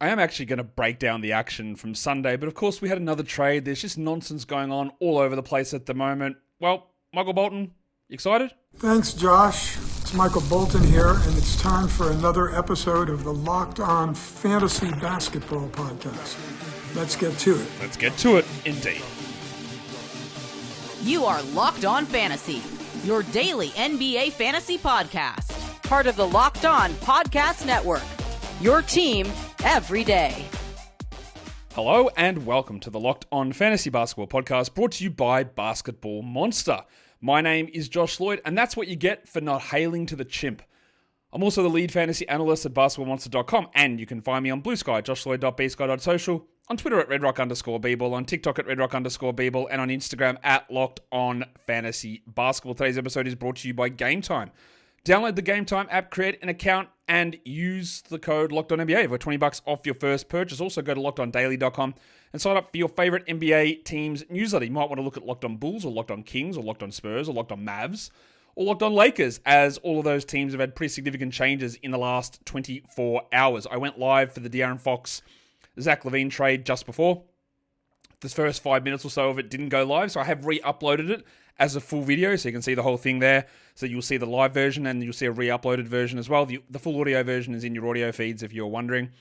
I am actually going to break down the action from Sunday, but of course we had another trade. There's just nonsense going on all over the place at the moment. Well, Michael Bolton, you excited? Thanks, Josh. It's Michael Bolton here, and it's time for another episode of the Locked On Fantasy Basketball Podcast. Let's get to it. Let's get to it, indeed. You are Locked On Fantasy, your daily NBA fantasy podcast. Part of the Locked On Podcast Network, your team every day. Hello and welcome to the Locked On Fantasy Basketball Podcast, brought to you by Basketball Monster. My name is Josh Lloyd, and that's what you get for not hailing to the chimp. I'm also the lead fantasy analyst at basketballmonster.com, and you can find me on Blue Sky, joshloyd.bsky.social, on Twitter at redrock_bball, on TikTok at redrock_bball, and on Instagram at Locked On Fantasy Basketball. Today's episode is brought to you by Game Time. Download the Game Time app, create an account, and use the code LOCKEDONNBA for $20 off your first purchase. Also, go to LockedOnDaily.com and sign up for your favorite NBA team's newsletter. You might want to look at Locked On Bulls, or Locked On Kings, or Locked On Spurs, or Locked On Mavs, or Locked On Lakers, as all of those teams have had pretty significant changes in the last 24 hours. I went live for the De'Aaron Fox, Zach LaVine trade just before. The first 5 minutes or so of it didn't go live, so I have re-uploaded it as a full video, so you can see the whole thing there. So you'll see the live version, and you'll see a re-uploaded version as well. The full audio version is in your audio feeds, if you're wondering.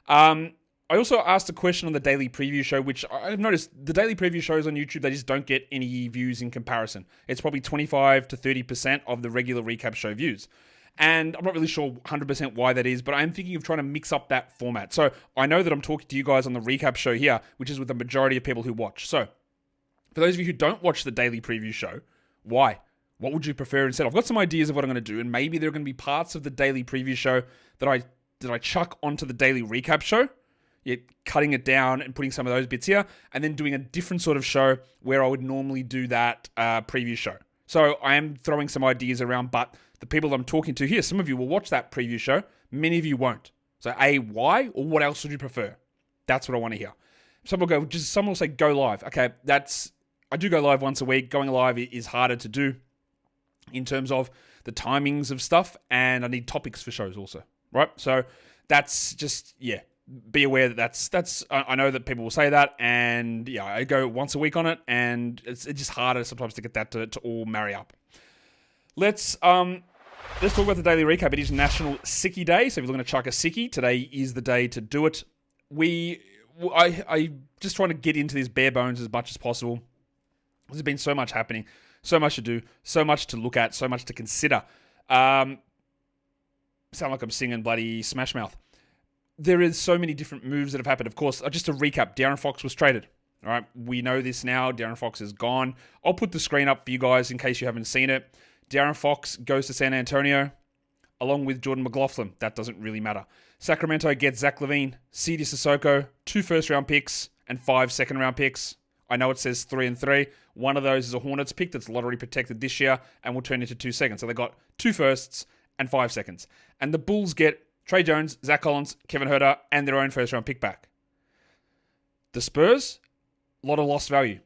I also asked a question on the daily preview show, which I've noticed the daily preview shows on YouTube, they just don't get any views in comparison. It's probably 25 to 30% of the regular recap show views. And I'm not really sure 100% why that is, but I'm thinking of trying to mix up that format. So I know that I'm talking to you guys on the recap show here, which is with the majority of people who watch. So for those of you who don't watch the daily preview show, why? What would you prefer instead? I've got some ideas of what I'm going to do, and maybe there are going to be parts of the daily preview show that I chuck onto the daily recap show, cutting it down and putting some of those bits here, and then doing a different sort of show where I would normally do that preview show. So I am throwing some ideas around, but the people I'm talking to here, some of you will watch that preview show, many of you won't. So A, why, or what else would you prefer? That's what I want to hear. Someone will say go live. Okay, I do go live once a week. Going live is harder to do in terms of the timings of stuff, and I need topics for shows also, right? So that's just, be aware that I know that people will say that, and I go once a week on it, and it's just harder sometimes to get that to all marry up. Let's talk about the daily recap. It is National Sickie Day, so if you're looking to chuck a sickie, today is the day to do it. I just trying to get into this bare bones as much as possible. There's been so much happening, so much to do, so much to look at, so much to consider. Sound like I'm singing bloody Smash Mouth. There is so many different moves that have happened. Of course, just to recap, De'Aaron Fox was traded. All right, we know this now. De'Aaron Fox is gone. I'll put the screen up for you guys in case you haven't seen it. De'Aaron Fox goes to San Antonio, along with Jordan McLaughlin. That doesn't really matter. Sacramento gets Zach LaVine, Sidi Sissoko, 2 first-round picks, and 5 second-round picks. I know it says 3 and 3. One of those is a Hornets pick that's lottery protected this year and will turn into 2 seconds. So they got 2 firsts and 5 seconds. And the Bulls get Trey Jones, Zach Collins, Kevin Huerter, and their own first-round pick back. The Spurs, a lot of lost value.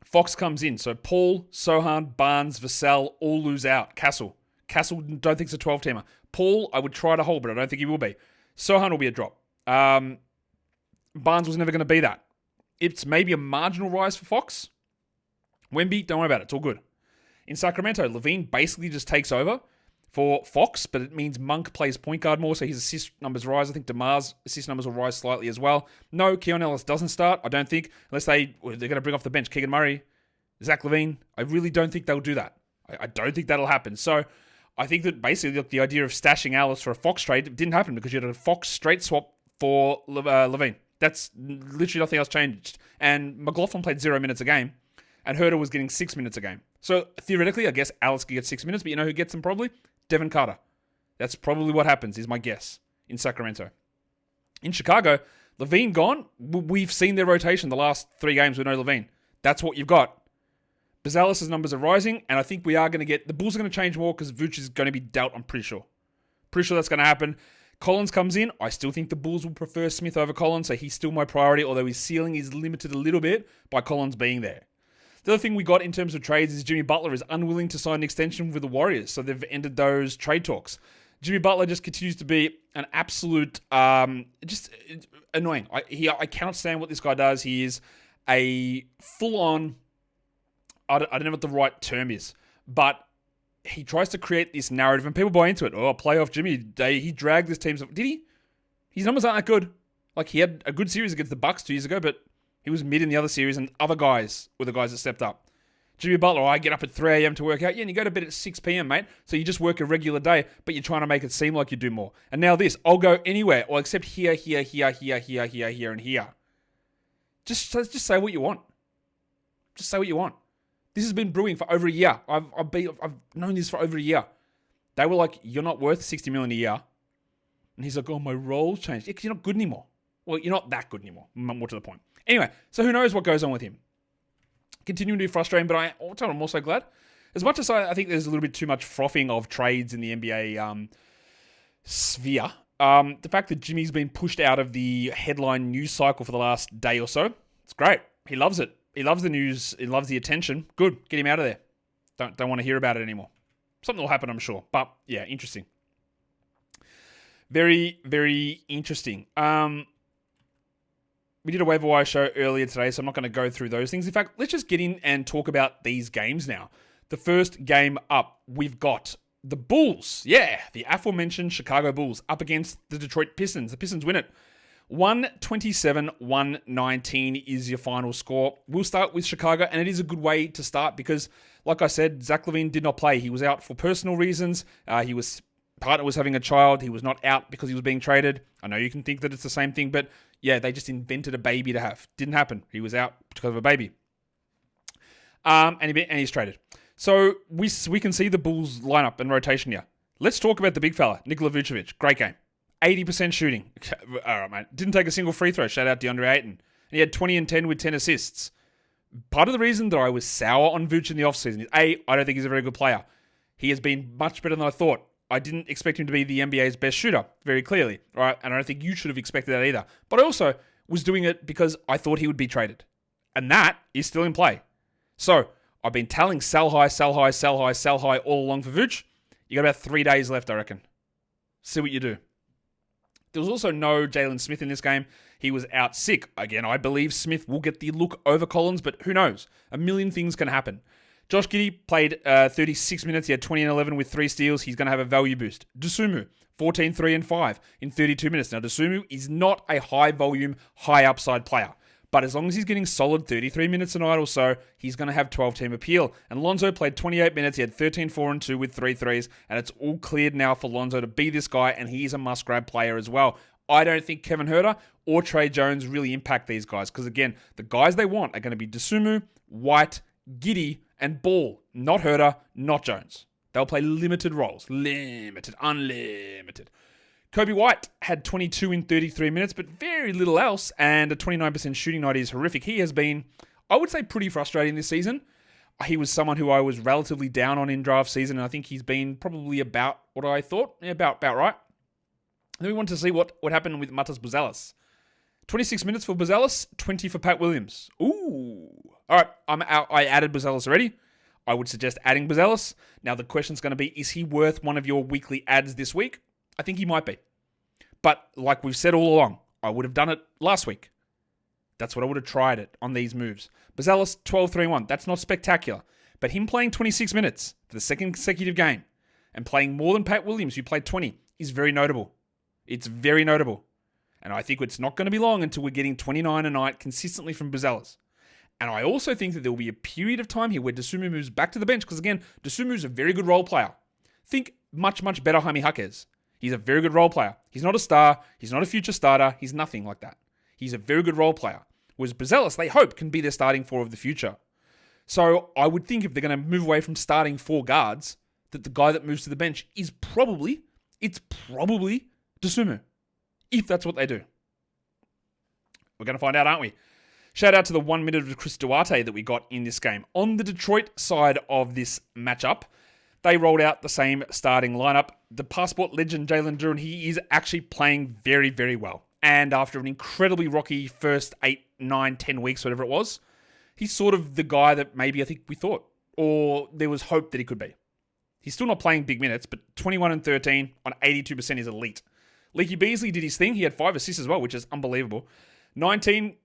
Fox comes in. So Paul, Sohan, Barnes, Vassell all lose out. Castle, don't think it's a 12-teamer. Paul, I would try to hold, but I don't think he will be. Sohan will be a drop. Barnes was never going to be that. It's maybe a marginal rise for Fox. Wemby, don't worry about it. It's all good. In Sacramento, LaVine basically just takes over for Fox, but it means Monk plays point guard more, so his assist numbers rise. I think DeMar's assist numbers will rise slightly as well. No, Keon Ellis doesn't start, I don't think, unless they're going to bring off the bench Keegan Murray, Zach LaVine. I really don't think they'll do that. I don't think that'll happen. So I think that basically the idea of stashing Ellis for a Fox trade didn't happen because you had a Fox straight swap for LaVine. That's literally nothing else changed. And McLaughlin played 0 minutes a game, and Huerter was getting 6 minutes a game. So theoretically, I guess Alice could get 6 minutes, but you know who gets them probably? Devin Carter. That's probably what happens, is my guess, in Sacramento. In Chicago, LaVine gone. We've seen their rotation the last 3 games with no LaVine. That's what you've got. Buzelis' numbers are rising, and I think we are going to get... The Bulls are going to change more because Vuce is going to be dealt, I'm pretty sure. Pretty sure that's going to happen. Collins comes in. I still think the Bulls will prefer Smith over Collins, so he's still my priority, although his ceiling is limited a little bit by Collins being there. The other thing we got in terms of trades is Jimmy Butler is unwilling to sign an extension with the Warriors, so they've ended those trade talks. Jimmy Butler just continues to be an absolute, just annoying. I cannot stand what this guy does. He is a full-on, I don't know what the right term is, but he tries to create this narrative and people buy into it. Oh, playoff Jimmy, he dragged this team. Did he? His numbers aren't that good. Like, he had a good series against the Bucks 2 years ago, but he was mid in the other series, and other guys were the guys that stepped up. Jimmy Butler, I get up at 3 a.m. to work out. Yeah, and you go to bed at 6 p.m., mate. So you just work a regular day, but you're trying to make it seem like you do more. And now this, I'll go anywhere, or except here, here, and here. Just say what you want. Just say what you want. This has been brewing for over a year. I've known this for over a year. They were like, you're not worth $60 million a year. And he's like, oh, my role's changed. Yeah, because you're not good anymore. Well, you're not that good anymore. More to the point. Anyway, so who knows what goes on with him. Continuing to be frustrating, but I'm also glad. As much as I think there's a little bit too much frothing of trades in the NBA sphere, the fact that Jimmy's been pushed out of the headline news cycle for the last day or so, it's great. He loves it. He loves the news. He loves the attention. Good. Get him out of there. Don't want to hear about it anymore. Something will happen, I'm sure. But yeah, interesting. Very, very interesting. We did a waiver wire show earlier today, so I'm not going to go through those things. In fact, let's just get in and talk about these games now. The first game up, we've got the Bulls. Yeah, the aforementioned Chicago Bulls up against the Detroit Pistons. The Pistons win it. 127-119 is your final score. We'll start with Chicago, and it is a good way to start because, like I said, Zach LaVine did not play. He was out for personal reasons. Partner was having a child. He was not out because he was being traded. I know you can think that it's the same thing, but yeah, they just invented a baby to have. Didn't happen. He was out because of a baby. And he's traded. So we can see the Bulls lineup and rotation here. Let's talk about the big fella, Nikola Vucevic. Great game. 80% shooting. All right, mate. Didn't take a single free throw. Shout out DeAndre Ayton. And he had 20 and 10 with 10 assists. Part of the reason that I was sour on Vuce in the offseason is, I don't think he's a very good player. He has been much better than I thought. I didn't expect him to be the NBA's best shooter, very clearly, right? And I don't think you should have expected that either. But I also was doing it because I thought he would be traded. And that is still in play. So, I've been telling sell high, sell high, sell high, sell high all along for Vooch. You got about 3 days left, I reckon. See what you do. There was also no Jalen Smith in this game. He was out sick. Again, I believe Smith will get the look over Collins, but who knows? A million things can happen. Josh Giddey played 36 minutes. He had 20 and 11 with 3 steals. He's going to have a value boost. Dosunmu, 14, 3 and 5 in 32 minutes. Now, Dosunmu is not a high-volume, high-upside player. But as long as he's getting solid 33 minutes a night or so, he's going to have 12-team appeal. And Lonzo played 28 minutes. He had 13, 4 and 2 with 3 threes. And it's all cleared now for Lonzo to be this guy. And he is a must-grab player as well. I don't think Kevin Huerter or Trey Jones really impact these guys. Because, again, the guys they want are going to be Dosunmu, White, Giddey, and Ball. Not Huerter, not Jones. They'll play limited roles. Limited, unlimited. Kobe White had 22 in 33 minutes, but very little else, and a 29% shooting night is horrific. He has been, I would say, pretty frustrating this season. He was someone who I was relatively down on in draft season, and I think he's been probably about what I thought. Yeah, about right. Then we want to see what happened with Matas Buzelis. 26 minutes for Buzelis, 20 for Pat Williams. Ooh. All right, I added Buzelis already. I would suggest adding Buzelis. Now, the question's going to be, is he worth one of your weekly ads this week? I think he might be. But like we've said all along, I would have done it last week. That's what I would have tried it on these moves. Buzelis, 12-3-1. That's not spectacular. But him playing 26 minutes for the second consecutive game and playing more than Pat Williams, who played 20, is very notable. It's very notable. And I think it's not going to be long until we're getting 29 a night consistently from Buzelis. And I also think that there will be a period of time here where Dosunmu moves back to the bench because, again, Dosunmu is a very good role player. Think much, much better Jaime Jaquez. He's a very good role player. He's not a star. He's not a future starter. He's nothing like that. He's a very good role player. Whereas Buzelis, they hope, can be their starting four of the future. So I would think if they're going to move away from starting 4 guards, that the guy that moves to the bench is probably Dosunmu. If that's what they do. We're going to find out, aren't we? Shout out to the 1 minute of Chris Duarte that we got in this game. On the Detroit side of this matchup, they rolled out the same starting lineup. The passport legend Jalen Jrue, he is actually playing very, very well. And after an incredibly rocky first 8, 9, 10 weeks, whatever it was, he's sort of the guy that maybe I think we thought, or there was hope that he could be. He's still not playing big minutes, but 21 and 13 on 82% is elite. Leaky Beasley did his thing. He had 5 assists as well, which is unbelievable. 19,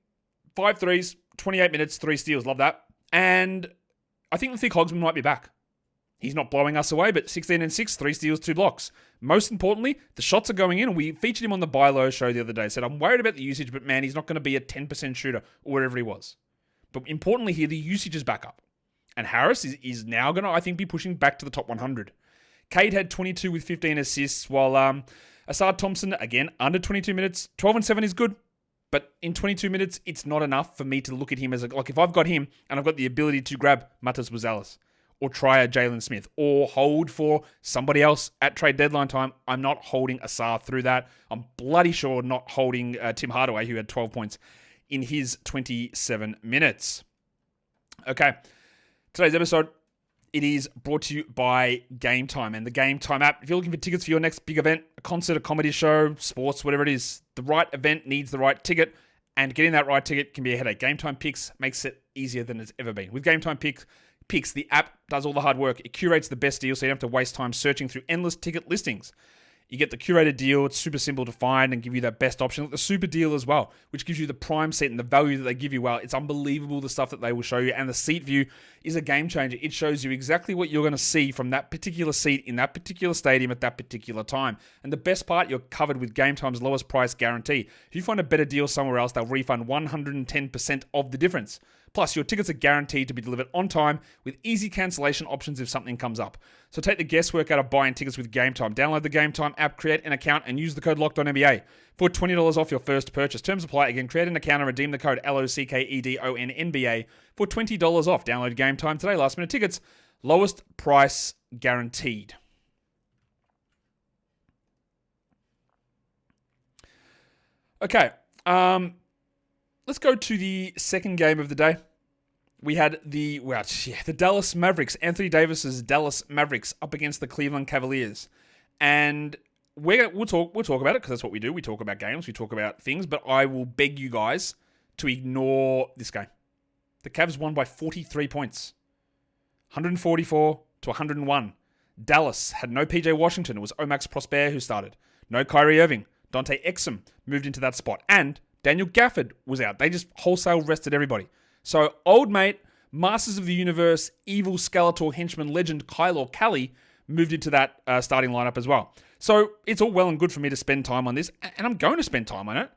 5 threes, 28 minutes, 3 steals. Love that. And I think the thick Hogsman might be back. He's not blowing us away, but 16 and 6, 3 steals, 2 blocks. Most importantly, the shots are going in, and we featured him on the Buy Low show the other day. Said, I'm worried about the usage, but man, he's not going to be a 10% shooter or wherever he was. But importantly here, the usage is back up. And Harris is now going to, I think, be pushing back to the top 100. Cade had 22 with 15 assists, while Asad Thompson, again, under 22 minutes. 12 and 7 is good, but in 22 minutes, it's not enough for me to look at him as like if I've got him and I've got the ability to grab Matas Buzelis or try a Jalen Smith or hold for somebody else at trade deadline time, I'm not holding Asad through that. I'm bloody sure not holding Tim Hardaway, who had 12 points in his 27 minutes. Okay. Today's episode, it is brought to you by Game Time and the Game Time app. If you're looking for tickets for your next big event, a concert, a comedy show, sports, whatever it is, the right event needs the right ticket, and getting that right ticket can be a headache. Game Time Picks makes it easier than it's ever been. With Game Time Picks, the app does all the hard work. It curates the best deal so you don't have to waste time searching through endless ticket listings. You get the curated deal. It's super simple to find and give you that best option. The super deal as well, which gives you the prime seat and the value that they give you. Well, it's unbelievable the stuff that they will show you. And the seat view is a game changer. It shows you exactly what you're going to see from that particular seat in that particular stadium at that particular time. And the best part, you're covered with Game Time's lowest price guarantee. If you find a better deal somewhere else, they'll refund 110% of the difference. Plus, your tickets are guaranteed to be delivered on time with easy cancellation options if something comes up. So take the guesswork out of buying tickets with Game Time. Download the Game Time app, create an account, and use the code LOCKEDONNBA for $20 off your first purchase. Terms apply. Again, create an account and redeem the code LOCKEDONNBA for $20 off. Download Game Time today. Last minute tickets, lowest price guaranteed. Okay. Let's go to the second game of the day. We had the Dallas Mavericks, Anthony Davis's Dallas Mavericks up against the Cleveland Cavaliers. And we'll talk about it because that's what we do. We talk about games, we talk about things, but I will beg you guys to ignore this game. The Cavs won by 43 points. 144 to 101. Dallas had no PJ Washington. It was Omax Prosper who started. No Kyrie Irving. Dante Exum moved into that spot. And Daniel Gafford was out. They just wholesale rested everybody. So old mate, Masters of the Universe, evil Skeletor henchman legend Kyle Kelly moved into that starting lineup as well. So it's all well and good for me to spend time on this, and I'm going to spend time on it,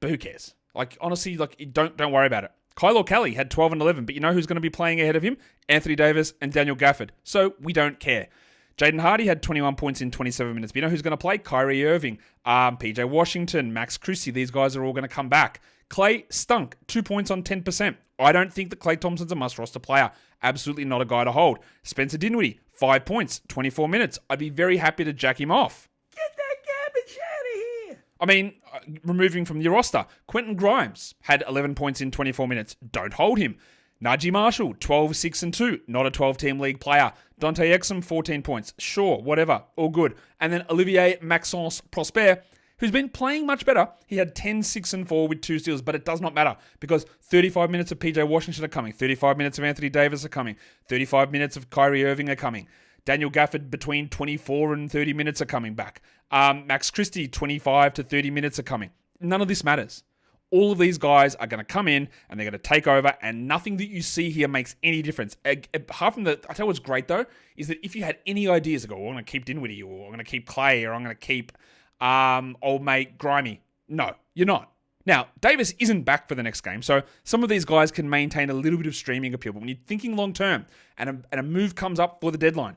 but who cares? Like, honestly, don't worry about it. Kyle Kelly had 12 and 11, but you know who's going to be playing ahead of him? Anthony Davis and Daniel Gafford. So we don't care. Jaden Hardy had 21 points in 27 minutes. But you know who's going to play? Kyrie Irving, PJ Washington, Max Christie. These guys are all going to come back. Clay stunk, 2 points on 10%. I don't think that Clay Thompson's a must-roster player. Absolutely not a guy to hold. Spencer Dinwiddie, 5 points, 24 minutes. I'd be very happy to jack him off. Get that garbage out of here. I mean, removing from your roster, Quentin Grimes had 11 points in 24 minutes. Don't hold him. Najee Marshall, 12, 6, and 2. Not a 12-team league player. Dante Exum, 14 points. Sure, whatever. All good. And then Olivier Maxence Prosper, who's been playing much better. He had 10, 6, and 4 with 2 steals, but it does not matter because 35 minutes of PJ Washington are coming. 35 minutes of Anthony Davis are coming. 35 minutes of Kyrie Irving are coming. Daniel Gafford between 24 and 30 minutes are coming back. Max Christie, 25 to 30 minutes are coming. None of this matters. All of these guys are going to come in and they're going to take over, and nothing that you see here makes any difference. Apart from I tell you what's great though, is that if you had any ideas to go, I'm going to keep Dinwiddie, or I'm going to keep Clay, or I'm going to keep old mate Grimy. No, you're not. Now, Davis isn't back for the next game, so some of these guys can maintain a little bit of streaming appeal. But when you're thinking long term and a move comes up for the deadline,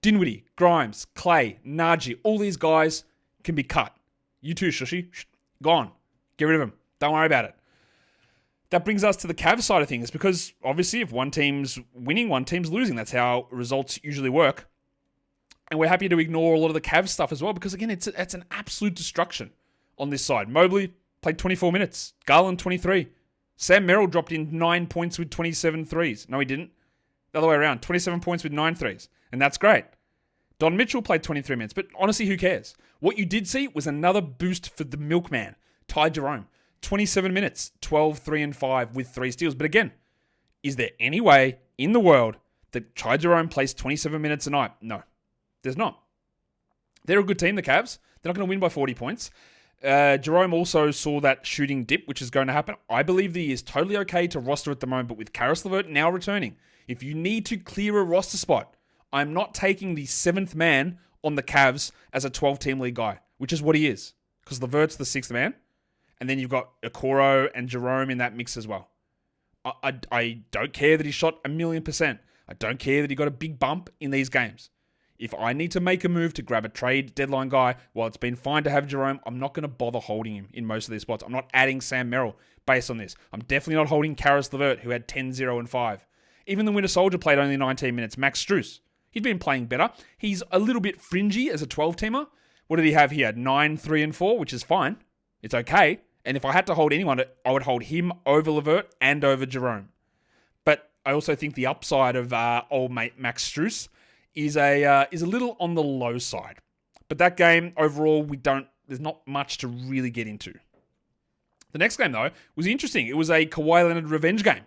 Dinwiddie, Grimes, Clay, Najee, all these guys can be cut. You too, Shushy. Gone. Get rid of them. Don't worry about it. That brings us to the Cavs side of things, because obviously if one team's winning, one team's losing. That's how results usually work. And we're happy to ignore a lot of the Cavs stuff as well, because again, it's an absolute destruction on this side. Mobley played 24 minutes. Garland, 23. Sam Merrill dropped in 9 points with 27 threes. No, he didn't. The other way around. 27 points with 9 threes. And that's great. Don Mitchell played 23 minutes, but honestly, who cares? What you did see was another boost for the milkman, Ty Jerome. 27 minutes, 12, 3, and 5 with 3 steals. But again, is there any way in the world that Ty Jerome plays 27 minutes a night? No, there's not. They're a good team, the Cavs. They're not going to win by 40 points. Jerome also saw that shooting dip, which is going to happen. I believe that he is totally okay to roster at the moment, but with Karis LeVert now returning, if you need to clear a roster spot, I'm not taking the 7th man on the Cavs as a 12-team league guy, which is what he is, because LeVert's the 6th man, and then you've got Okoro and Jerome in that mix as well. I don't care that he shot 1,000,000%. I don't care that he got a big bump in these games. If I need to make a move to grab a trade deadline guy, while it's been fine to have Jerome, I'm not going to bother holding him in most of these spots. I'm not adding Sam Merrill based on this. I'm definitely not holding Karis LeVert, who had 10, 0, and 5. Even the Winter Soldier played only 19 minutes. Max Strus, he'd been playing better. He's a little bit fringy as a 12-teamer. What did he have? He had 9, 3, and 4, which is fine. It's okay. And if I had to hold anyone, I would hold him over LeVert and over Jerome. But I also think the upside of old mate Max Strus is a little on the low side. But that game, overall, there's not much to really get into. The next game, though, was interesting. It was a Kawhi Leonard revenge game.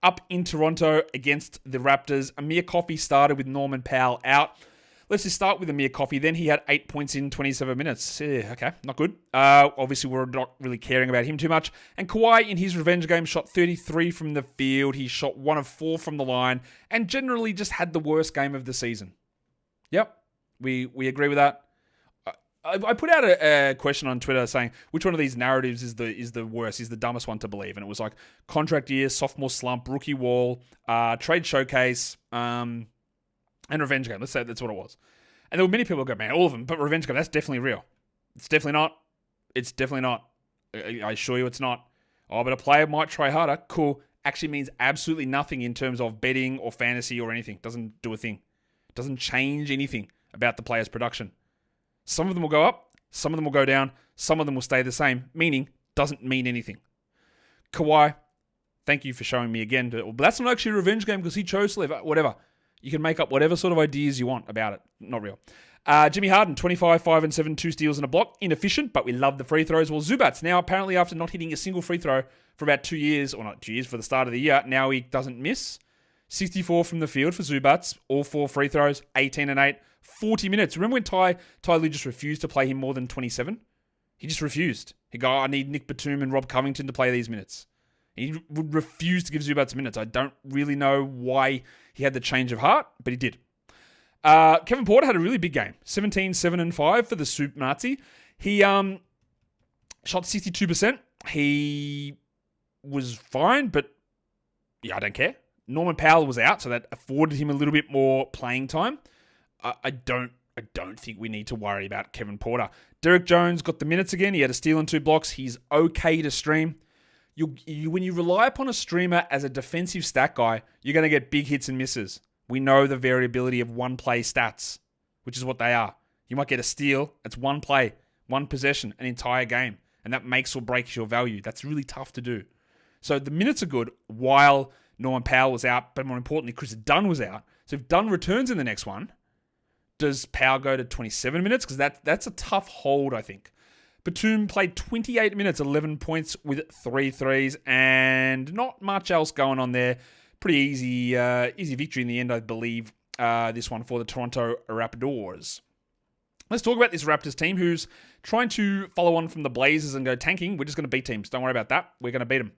Up in Toronto against the Raptors. Amir Coffey started with Norman Powell out. Let's just start with Amir Coffey. Then he had 8 points in 27 minutes. Okay, not good. Obviously, we're not really caring about him too much. And Kawhi, in his revenge game, shot 33 from the field. He shot 1 of 4 from the line. And generally just had the worst game of the season. Yep, we agree with that. I put out a question on Twitter saying, which one of these narratives is the worst, is the dumbest one to believe? And it was like, contract year, sophomore slump, rookie wall, trade showcase, and revenge game. Let's say that's what it was. And there were many people who go, man, all of them, but revenge game, that's definitely real. It's definitely not. It's definitely not. I assure you it's not. Oh, but a player might try harder. Cool. Actually means absolutely nothing in terms of betting or fantasy or anything. Doesn't do a thing. Doesn't change anything about the player's production. Some of them will go up. Some of them will go down. Some of them will stay the same, meaning doesn't mean anything. Kawhi, thank you for showing me again. But that's not actually a revenge game because he chose to live. Whatever. You can make up whatever sort of ideas you want about it. Not real. Jimmy Harden, 25, 5 and 7, 2 steals and a block. Inefficient, but we love the free throws. Well, Zubats, now apparently after not hitting a single free throw for about 2 years, or not 2 years for the start of the year, now he doesn't miss. 64 from the field for Zubats. All 4 free throws, 18 and 8. 40 minutes. Remember when Ty Lue just refused to play him more than 27? He just refused. He'd go, I need Nick Batum and Rob Covington to play these minutes. He would refuse to give Zubats minutes. I don't really know why he had the change of heart, but he did. Kevin Porter had a really big game. 17, 7 and 5 for the Soup Nazi. He shot 62%. He was fine, but yeah, I don't care. Norman Powell was out, so that afforded him a little bit more playing time. I don't think we need to worry about Kevin Porter. Derek Jones got the minutes again. He had a steal and 2 blocks. He's okay to stream. When you rely upon a streamer as a defensive stat guy, you're going to get big hits and misses. We know the variability of one-play stats, which is what they are. You might get a steal. It's one play, one possession, an entire game, and that makes or breaks your value. That's really tough to do. So the minutes are good while Norman Powell was out, but more importantly, Chris Dunn was out. So if Dunn returns in the next one, does Powell go to 27 minutes? Because that's a tough hold, I think. Batum played 28 minutes, 11 points with 3 threes, and not much else going on there. Pretty easy victory in the end, I believe, this one for the Toronto Raptors. Let's talk about this Raptors team who's trying to follow on from the Blazers and go tanking. We're just going to beat teams. Don't worry about that. We're going to beat them.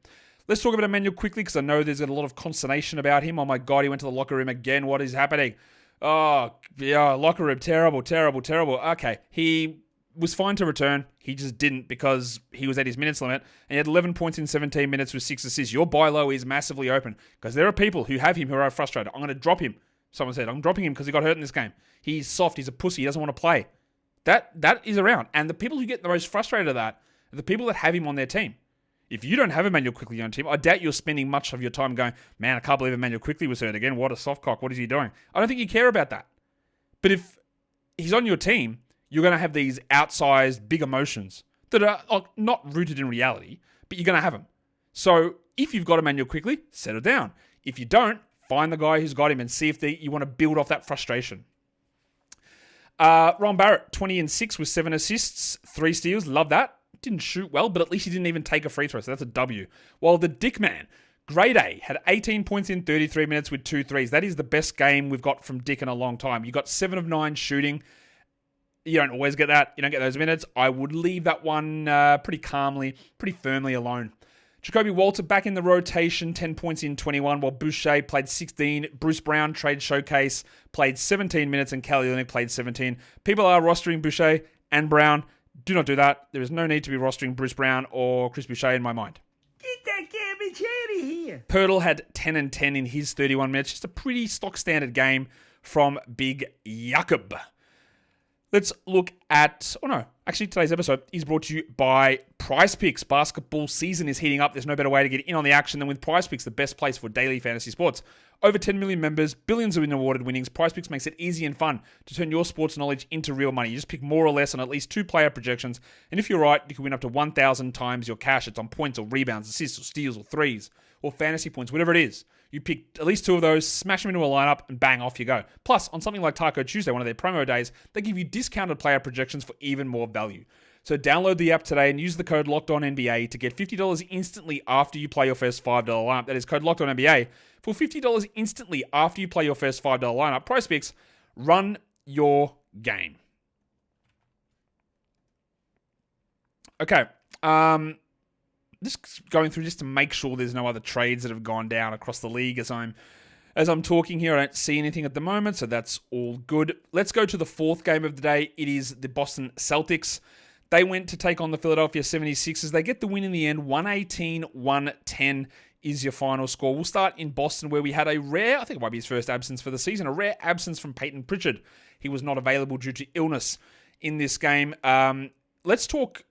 Let's talk about Emmanuel quickly because I know there's a lot of consternation about him. Oh my God, he went to the locker room again. What is happening? Oh, yeah, locker room. Terrible. Okay, he was fine to return. He just didn't because he was at his minutes limit. And he had 11 points in 17 minutes with 6 assists. Your buy low is massively open because there are people who have him who are frustrated. I'm going to drop him. Someone said, I'm dropping him because he got hurt in this game. He's soft. He's a pussy. He doesn't want to play. That is around. And the people who get the most frustrated at that are the people that have him on their team. If you don't have Emmanuel Quickley on your team, I doubt you're spending much of your time going, man, I can't believe Emmanuel Quickley was hurt again. What a soft cock. What is he doing? I don't think you care about that. But if he's on your team, you're going to have these outsized big emotions that are not rooted in reality, but you're going to have them. So if you've got Emmanuel Quickley, settle down. If you don't, find the guy who's got him and see if you want to build off that frustration. Ron Barrett, 20 and 6 with 7 assists, 3 steals. Love that. Didn't shoot well, but at least he didn't even take a free throw, so that's a W. While the dick man, Grade A had 18 points in 33 minutes with 2 threes. That is the best game we've got from Dick in a long time. You got 7 of 9 shooting. You don't always get that. You don't get those minutes. I would leave that one pretty calmly, pretty firmly alone. Jacoby Walter back in the rotation, 10 points in 21, while Boucher played 16. Bruce Brown, trade showcase, played 17 minutes, and Kawhi Leonard played 17. People are rostering Boucher and Brown. Do not do that. There is no need to be rostering Bruce Brown or Chris Boucher in my mind. Get that garbage out of here. Pirtle had 10 and 10 in his 31 minutes. Just a pretty stock standard game from Big Jakob. Let's look at, today's episode is brought to you by Prize Picks. Basketball season is heating up. There's no better way to get in on the action than with Prize Picks, the best place for daily fantasy sports. Over 10 million members, billions of awarded winnings. Prize Picks makes it easy and fun to turn your sports knowledge into real money. You just pick more or less on at least 2 player projections, and if you're right, you can win up to 1,000 times your cash. It's on points or rebounds, assists or steals or threes or fantasy points, whatever it is. You pick at least 2 of those, smash them into a lineup, and bang, off you go. Plus, on something like Taco Tuesday, one of their promo days, they give you discounted player projections for even more value. So download the app today and use the code LOCKEDONNBA to get $50 instantly after you play your first $5 lineup. That is code LOCKEDONNBA for $50 instantly after you play your first $5 lineup. Prize Picks, run your game. Okay, just going through just to make sure there's no other trades that have gone down across the league as I'm talking here. I don't see anything at the moment, so that's all good. Let's go to the 4th game of the day. It is the Boston Celtics. They went to take on the Philadelphia 76ers. They get the win in the end. 118-110 is your final score. We'll start in Boston, where we had a rare, I think it might be his first absence for the season, a rare absence from Peyton Pritchard. He was not available due to illness in this game. Let's talk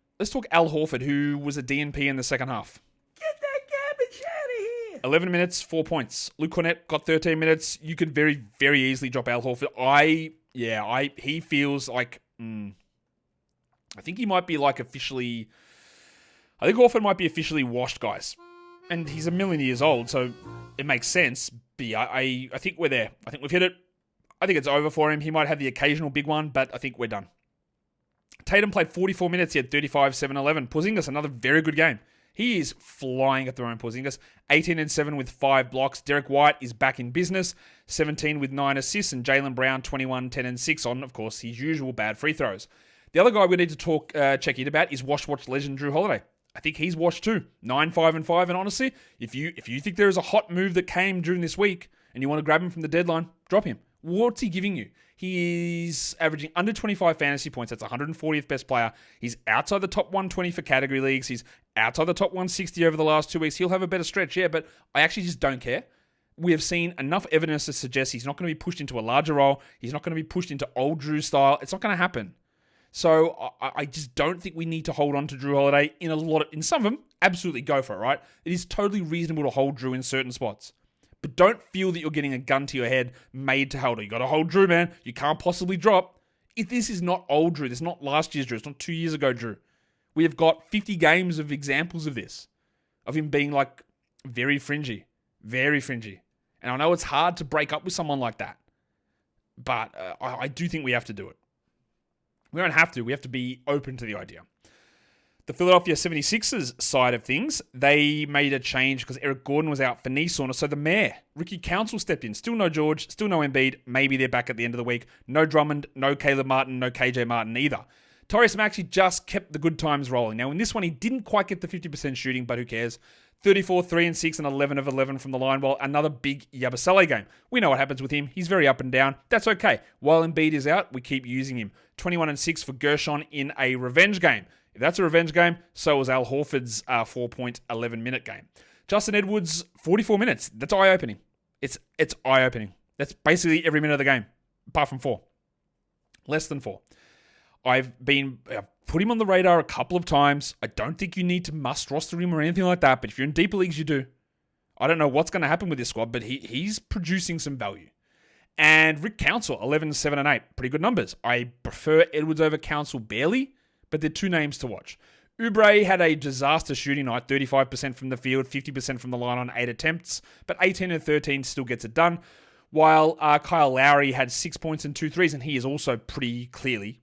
Al Horford, who was a DNP in the second half. Get that garbage out of here. 11 minutes, 4 points. Luke Cornett got 13 minutes. You could very, very easily drop Al Horford. He feels like, I think he might be like officially, I think Horford might be officially washed, guys. And he's a million years old, so it makes sense. But yeah, I think we're there. I think we've hit it. I think it's over for him. He might have the occasional big one, but I think we're done. Tatum played 44 minutes. He had 35, 7, 11. Porzingis, another very good game. He is flying at the moment, Porzingis. 18 and 7 with 5 blocks. Derek White is back in business. 17 with 9 assists. And Jaylen Brown, 21, 10 and 6 on, of course, his usual bad free throws. The other guy we need to check in about is Watch legend Jrue Holiday. I think he's washed too. 9, 5 and 5. And honestly, if you think there is a hot move that came during this week and you want to grab him from the deadline, drop him. What's he giving you? He's averaging under 25 fantasy points. That's 140th best player. He's outside the top 120 for category leagues. He's outside the top 160 over the last 2 weeks. He'll have a better stretch, yeah, but I actually just don't care. We have seen enough evidence to suggest he's not going to be pushed into a larger role. He's not going to be pushed into old Jrue style. It's not going to happen. So I just don't think we need to hold on to Jrue Holiday in some of them. Absolutely go for it, right? It is totally reasonable to hold Jrue in certain spots. But don't feel that you're getting a gun to your head made to hold. You got to hold Jrue, man. You can't possibly drop. If this is not old Jrue, this is not last year's Jrue, it's not 2 years ago Jrue. We have got 50 games of examples of this, of him being like very fringy. And I know it's hard to break up with someone like that, but I do think we have to do it. We don't have to. We have to be open to the idea. The Philadelphia 76ers side of things, they made a change because Eric Gordon was out for knee soreness. So the mayor, Ricky Council, stepped in. Still no George, still no Embiid. Maybe they're back at the end of the week. No Drummond, no Caleb Martin, no KJ Martin either. Tyrese Maxey just kept the good times rolling. Now in this one, he didn't quite get the 50% shooting, but who cares? 34, 3 and 6, and 11 of 11 from the line. While another big Yabusele game. We know what happens with him. He's very up and down. That's okay. While Embiid is out, we keep using him. 21 and 6 for Gershon in a revenge game. If that's a revenge game, so was Al Horford's 4-point, 11-minute game. Justin Edwards, 44 minutes. That's eye-opening. It's eye-opening. That's basically every minute of the game, apart from 4. Less than 4. I've put him on the radar a couple of times. I don't think you need to must roster him or anything like that, but if you're in deeper leagues, you do. I don't know what's going to happen with this squad, but he's producing some value. And Rick Council, 11, 7, and 8. Pretty good numbers. I prefer Edwards over Council barely, but they're 2 names to watch. Oubre had a disaster shooting night, 35% from the field, 50% from the line on 8 attempts, but 18 and 13 still gets it done. While Kyle Lowry had 6 points and 2 threes, and he is also pretty clearly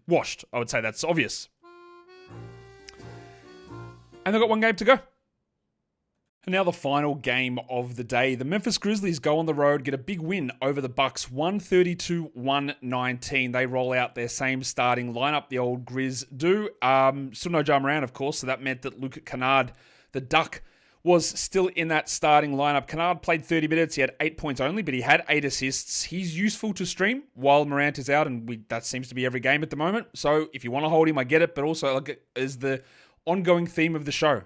washed. I would say that's obvious. And they've got 1 game to go. And now the final game of the day. The Memphis Grizzlies go on the road, get a big win over the Bucks, 132-119. They roll out their same starting lineup, the old Grizz do. Still no Ja Morant, of course, so that meant that Luke Kennard, the Duck, was still in that starting lineup. Kennard played 30 minutes. He had 8 points only, but he had 8 assists. He's useful to stream while Morant is out, and that seems to be every game at the moment. So if you want to hold him, I get it, but also is the ongoing theme of the show.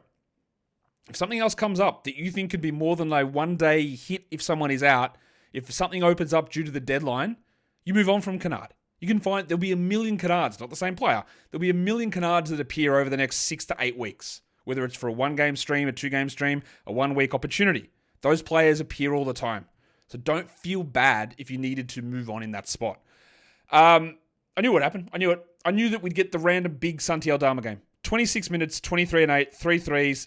If something else comes up that you think could be more than a one-day hit if someone is out, if something opens up due to the deadline, you move on from Kennard. You can find there'll be a million Kennards, not the same player. There'll be a million Kennards that appear over the next 6 to 8 weeks, whether it's for a one-game stream, a two-game stream, a one-week opportunity. Those players appear all the time. So don't feel bad if you needed to move on in that spot. I knew what happened. I knew it. I knew that we'd get the random big Santi Aldama game. 26 minutes, 23 and 8, 3 threes.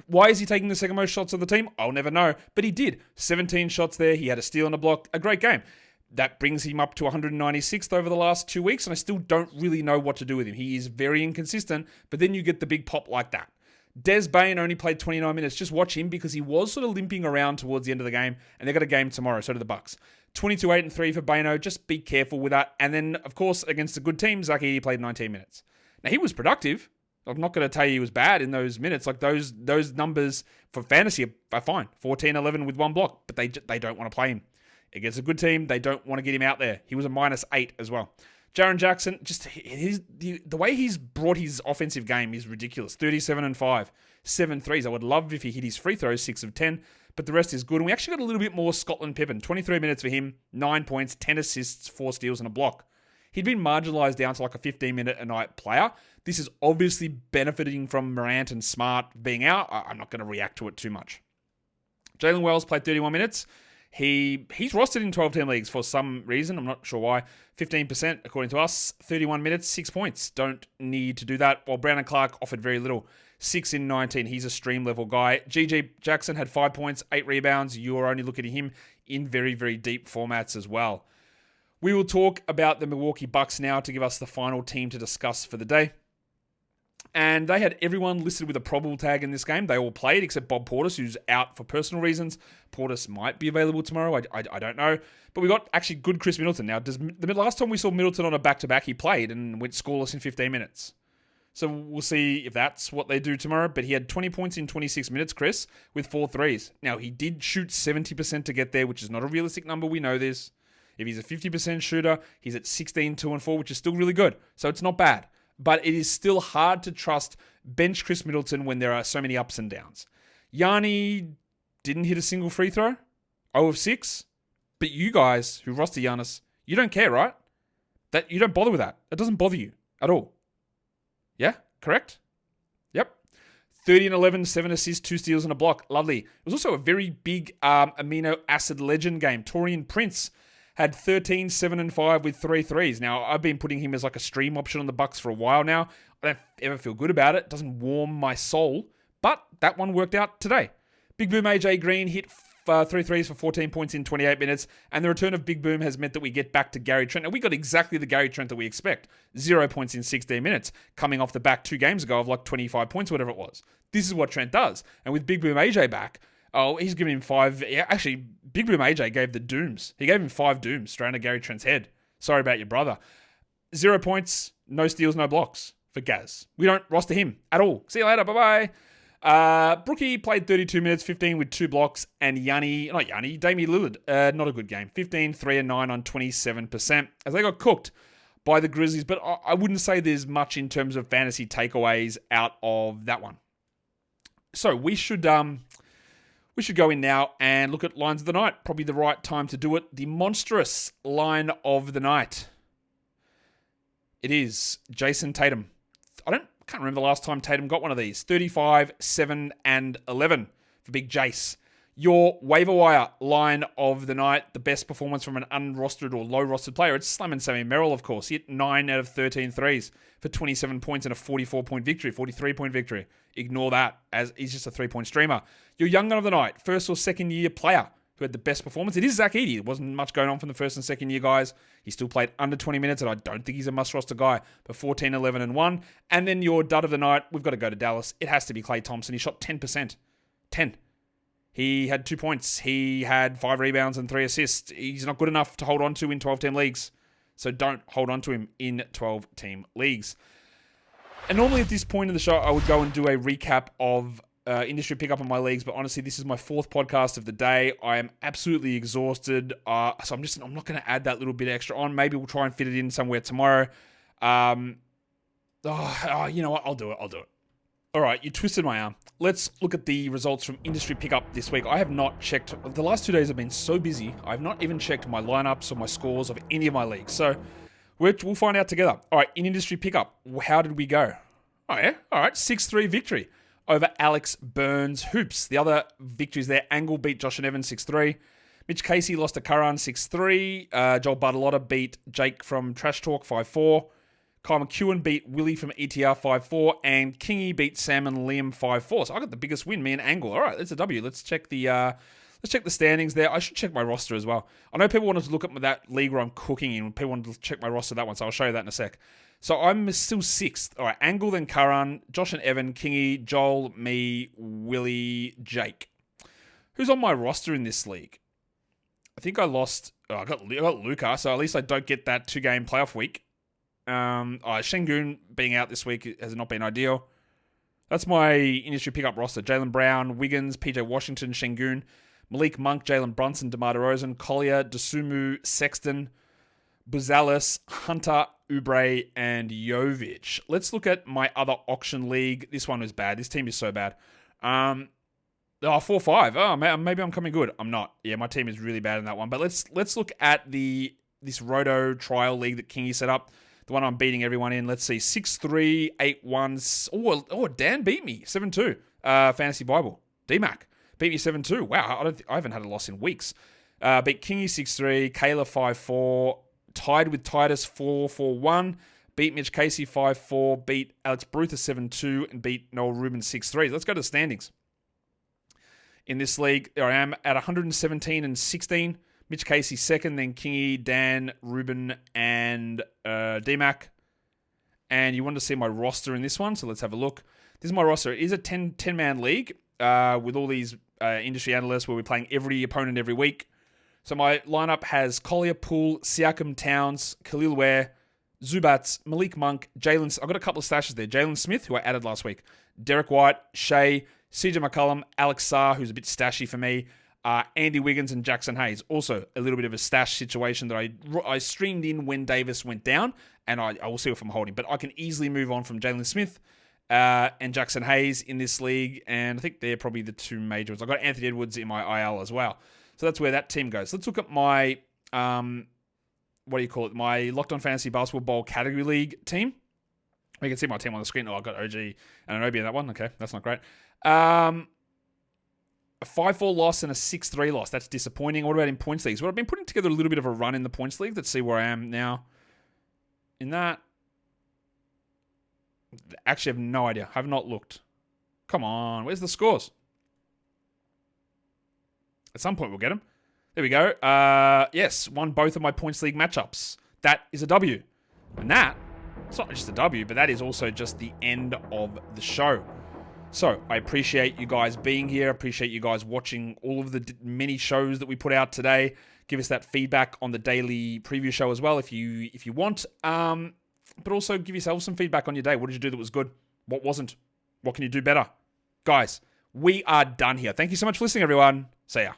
Why is he taking the second most shots of the team? I'll never know. But he did. 17 shots there. He had a steal and a block. A great game. That brings him up to 196th over the last 2 weeks, and I still don't really know what to do with him. He is very inconsistent, but then you get the big pop like that. Des Bane only played 29 minutes. Just watch him because he was sort of limping around towards the end of the game, and they got a game tomorrow, so do the Bucks. 22, 8, and 3 for Bano. Just be careful with that. And then, of course, against a good team, Zach Edey played 19 minutes. Now, he was productive. I'm not going to tell you he was bad in those minutes. Like those numbers for fantasy are fine. 14, 11 with 1 block, but they don't want to play him. Against a good team, they don't want to get him out there. He was a -8 as well. Jaren Jackson, just the way he's brought his offensive game is ridiculous. 37 and 5, 7 threes. I would love if he hit his free throws, 6 of 10, but the rest is good. And we actually got a little bit more Scotland Pippen. 23 minutes for him, 9 points, 10 assists, 4 steals, and a block. He'd been marginalized down to like a 15-minute-a-night player. This is obviously benefiting from Morant and Smart being out. I'm not going to react to it too much. Jalen Wells played 31 minutes. He's rostered in 12-team leagues for some reason. I'm not sure why. 15% according to us. 31 minutes, 6 points. Don't need to do that. While Brandon Clark offered very little. 6 in 19. He's a stream-level guy. GG Jackson had 5 points, 8 rebounds. You're only looking at him in very, very deep formats as well. We will talk about the Milwaukee Bucks now to give us the final team to discuss for the day. And they had everyone listed with a probable tag in this game. They all played except Bob Portis, who's out for personal reasons. Portis might be available tomorrow. I don't know. But we got actually good Chris Middleton. Now, the last time we saw Middleton on a back-to-back, he played and went scoreless in 15 minutes. So we'll see if that's what they do tomorrow. But he had 20 points in 26 minutes, Chris, with 4 threes. Now, he did shoot 70% to get there, which is not a realistic number. We know this. If he's a 50% shooter, he's at 16, 2, and 4, which is still really good. So it's not bad. But it is still hard to trust bench Chris Middleton when there are so many ups and downs. Yanni didn't hit a single free throw. 0 of 6. But you guys who roster Giannis, you don't care, right? That you don't bother with that. It doesn't bother you at all. Yeah? Correct? Yep. 30 and 11, 7 assists, 2 steals, and a block. Lovely. It was also a very big amino acid legend game. Taurean Prince had 13, 7, and 5 with 3 threes. Now, I've been putting him as like a stream option on the Bucks for a while now. I don't ever feel good about it. It doesn't warm my soul. But that one worked out today. Big Boom AJ Green hit 3 threes for 14 points in 28 minutes. And the return of Big Boom has meant that we get back to Gary Trent. And we got exactly the Gary Trent that we expect. 0 points in 16 minutes. Coming off the back 2 games ago of like 25 points, whatever it was. This is what Trent does. And with Big Boom AJ back, he's giving him 5. Yeah, actually, Big Boom AJ gave the dooms. He gave him 5 dooms straight into Gary Trent's head. Sorry about your brother. 0 points, no steals, no blocks for Gaz. We don't roster him at all. See you later. Bye-bye. Brookie played 32 minutes, 15 with 2 blocks, and Damian Lillard, not a good game. 15, 3, and 9 on 27%, as they got cooked by the Grizzlies, but I wouldn't say there's much in terms of fantasy takeaways out of that one. So we should go in now and look at lines of the night. Probably the right time to do it. The monstrous line of the night. It is Jason Tatum. Can't remember the last time Tatum got one of these. 35, 7, and 11 for Big Jace. Your waiver wire line of the night. The best performance from an unrostered or low-rostered player. It's Slam Sammy Merrill, of course. He hit 9 out of 13 threes for 27 points and a 44-point victory, 43-point victory. Ignore that, as he's just a 3-point streamer. Your young gun of the night. First or second year player who had the best performance. It is Zach Edey. There wasn't much going on from the first and second year guys. He still played under 20 minutes, and I don't think he's a must-roster guy, but 14, 11, and 1. And then your dud of the night, we've got to go to Dallas. It has to be Klay Thompson. He shot 10%. 10. He had 2 points. He had 5 rebounds and 3 assists. He's not good enough to hold on to in 12-team leagues. So don't hold on to him in 12-team leagues. And normally at this point in the show, I would go and do a recap of industry pickup on my leagues. But honestly, this is my 4th podcast of the day. I am absolutely exhausted. So I'm not going to add that little bit extra on. Maybe we'll try and fit it in somewhere tomorrow. You know what? I'll do it. All right, you twisted my arm. Let's look at the results from industry pickup this week. I have not checked. The last 2 days have been so busy. I've not even checked my lineups or my scores of any of my leagues. So we'll find out together. All right, in industry pickup, how did we go? Oh, yeah. All right, 6-3 victory over Alex Burns Hoops. The other victories there, Angle beat Josh and Evan 6-3. Mitch Casey lost to Curran 6-3. Joel Bartolotta beat Jake from Trash Talk 5-4. Kyle McEwen beat Willie from ETR 5-4, and Kingy beat Sam and Liam 5-4. So I got the biggest win, me and Angle. All right, that's a W. Let's check the standings there. I should check my roster as well. I know people wanted to look at that league where I'm cooking in. People wanted to check my roster that one, so I'll show you that in a sec. So I'm still 6th. All right, Angle, then Curran, Josh and Evan, Kingy, Joel, me, Willie, Jake. Who's on my roster in this league? I think I lost. I got Luca, so at least I don't get that 2-game playoff week. Şengün being out this week has not been ideal. That's my industry pickup roster. Jaylen Brown, Wiggins, PJ Washington, Şengün, Malik Monk, Jalen Brunson, DeMar DeRozan, Collier, Dosunmu, Sexton, Buzelis, Hunter, Oubre, and Jovic. Let's look at my other auction league. This one was bad. This team is so bad. 4-5. Oh, maybe I'm coming good. I'm not. Yeah, my team is really bad in that one. But let's look at this Roto trial league that Kingy set up. The one I'm beating everyone in. Let's see. 6-3, 8-1. Oh, Dan beat me. 7-2. Fantasy Bible. D-Mac beat me 7-2. Wow, I haven't had a loss in weeks. Beat Kingy 6-3. Kayla 5-4. Tied with Titus 4-4-1. Beat Mitch Casey 5-4. Beat Alex Bruther 7-2. And beat Noel Rubin 6-3. Let's go to the standings. In this league, I am at 117 and 16. Mitch Casey 2nd, then Kingy, Dan, Ruben, and D-Mac. And you want to see my roster in this one, so let's have a look. This is my roster. It is a 10-man league with all these industry analysts where we're playing every opponent every week. So my lineup has Collier, Poole, Siakam, Towns, Khalil Ware, Zubats, Malik Monk, Jalen. I've got a couple of stashes there. Jalen Smith, who I added last week. Derek White, Shea, CJ McCollum, Alex Sarr, who's a bit stashy for me. Andy Wiggins and Jackson Hayes. Also, a little bit of a stash situation that I streamed in when Davis went down, and I will see if I'm holding. But I can easily move on from Jalen Smith and Jackson Hayes in this league, and I think they're probably the 2 major ones. I've got Anthony Edwards in my IL as well. So that's where that team goes. Let's look at my, my Locked On Fantasy Basketball Bowl Category League team. You can see my team on the screen. Oh, I've got OG and Anobi in that one. Okay, that's not great. A 5-4 loss and a 6-3 loss. That's disappointing. What about in points leagues? Well, I've been putting together a little bit of a run in the points league. Let's see where I am now. In that, actually, I have no idea. I have not looked. Come on, where's the scores? At some point, we'll get them. There we go. Yes, won both of my points league matchups. That is a W. And that, it's not just a W, but that is also just the end of the show. So, I appreciate you guys being here. I appreciate you guys watching all of the many shows that we put out today. Give us that feedback on the daily preview show as well if you want. But also give yourself some feedback on your day. What did you do that was good? What wasn't? What can you do better? Guys, we are done here. Thank you so much for listening, everyone. See ya.